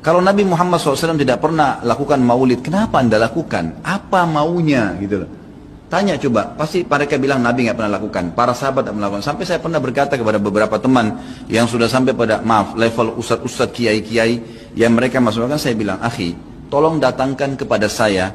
Kalau Nabi Muhammad SAW tidak pernah lakukan maulid, kenapa Anda lakukan? Apa maunya gitu loh. Tanya coba, pasti mereka bilang Nabi nggak pernah lakukan, para sahabat tidak melakukan. Sampai saya pernah berkata kepada beberapa teman yang sudah sampai pada level ustadz kiai-kiai yang mereka masukkan, saya bilang, akhi, tolong datangkan kepada saya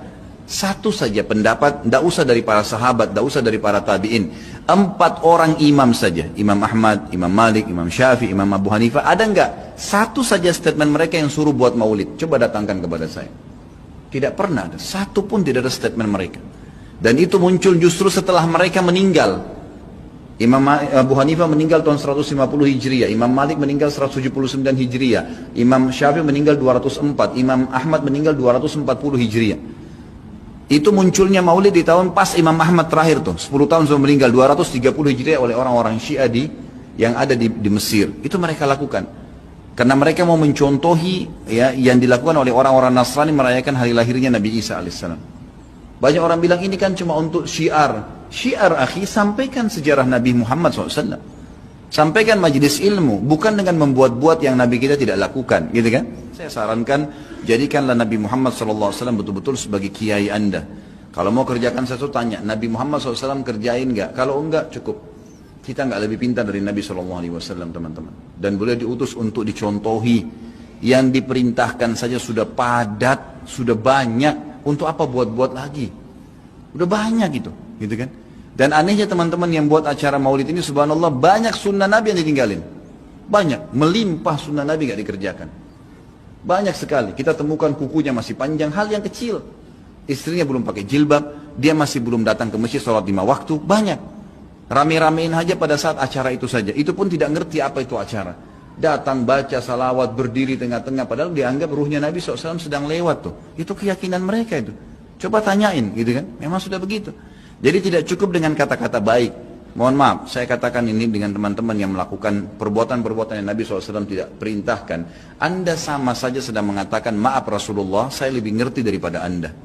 satu saja pendapat, tidak usah dari para sahabat, tidak usah dari para tabiin, 4 orang imam saja, Imam Ahmad, Imam Malik, Imam Syafi'i, Imam Abu Hanifah, ada nggak satu saja statement mereka yang suruh buat maulid? Coba datangkan kepada saya. Tidak pernah ada, satu pun tidak ada statement mereka. Dan itu muncul justru setelah mereka meninggal. Imam Abu Hanifah meninggal tahun 150 Hijriah, Imam Malik meninggal 179 Hijriah, Imam Syafi'i meninggal 204, Imam Ahmad meninggal 240 Hijriah. Itu munculnya maulid di tahun pas Imam Ahmad terakhir tuh, 10 tahun sebelum meninggal, 230 Hijriah oleh orang-orang Syiah yang ada di Mesir. Itu mereka lakukan. Karena mereka mau mencontohi ya, yang dilakukan oleh orang-orang Nasrani merayakan hari lahirnya Nabi Isa alaihissalam. Banyak orang bilang ini kan cuma untuk syiar. Syiar akhi, sampaikan sejarah Nabi Muhammad SAW. Sampaikan majelis ilmu, bukan dengan membuat-buat yang Nabi kita tidak lakukan, gitu kan? Saya sarankan, jadikanlah Nabi Muhammad SAW betul-betul sebagai kiai Anda. Kalau mau kerjakan sesuatu, tanya, Nabi Muhammad SAW kerjain nggak? Kalau enggak, cukup. Kita nggak lebih pintar dari Nabi SAW, teman-teman. Dan boleh diutus untuk dicontohi. Yang diperintahkan saja sudah padat, sudah banyak. Untuk apa buat-buat lagi? Udah banyak gitu kan? Dan anehnya teman-teman yang buat acara maulid ini, subhanallah, banyak sunnah Nabi yang ditinggalin. Banyak, melimpah sunnah Nabi gak dikerjakan. Banyak sekali, kita temukan kukunya masih panjang, hal yang kecil. Istrinya belum pakai jilbab, dia masih belum datang ke masjid sholat 5 waktu, banyak. Rame-ramein aja pada saat acara itu saja, itu pun tidak ngerti apa itu acara. Datang baca salawat, berdiri tengah-tengah, padahal dianggap ruhnya Nabi SAW sedang lewat tuh. Itu keyakinan mereka itu. Coba tanyain gitu kan, memang sudah begitu. Jadi tidak cukup dengan kata-kata baik. Mohon maaf, saya katakan ini dengan teman-teman yang melakukan perbuatan-perbuatan yang Nabi SAW tidak perintahkan. Anda sama saja sedang mengatakan, maaf Rasulullah, saya lebih ngerti daripada Anda.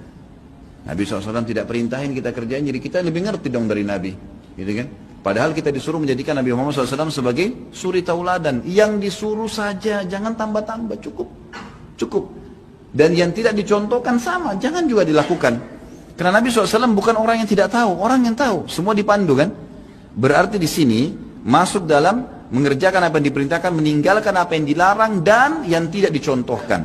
Nabi SAW tidak perintahin kita kerjain, jadi kita lebih ngerti dong dari Nabi. Gitu kan? Padahal kita disuruh menjadikan Nabi Muhammad SAW sebagai suri tauladan. Yang disuruh saja, jangan tambah-tambah, cukup. Cukup. Dan yang tidak dicontohkan sama, jangan juga dilakukan. Karena Nabi SAW bukan orang yang tidak tahu, orang yang tahu. Semua dipandu kan? Berarti di sini masuk dalam mengerjakan apa yang diperintahkan, meninggalkan apa yang dilarang dan yang tidak dicontohkan.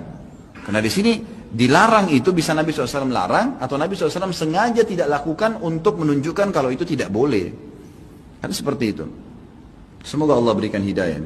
Karena di sini dilarang itu bisa Nabi SAW larang atau Nabi SAW sengaja tidak lakukan untuk menunjukkan kalau itu tidak boleh. Kan seperti itu. Semoga Allah berikan hidayah.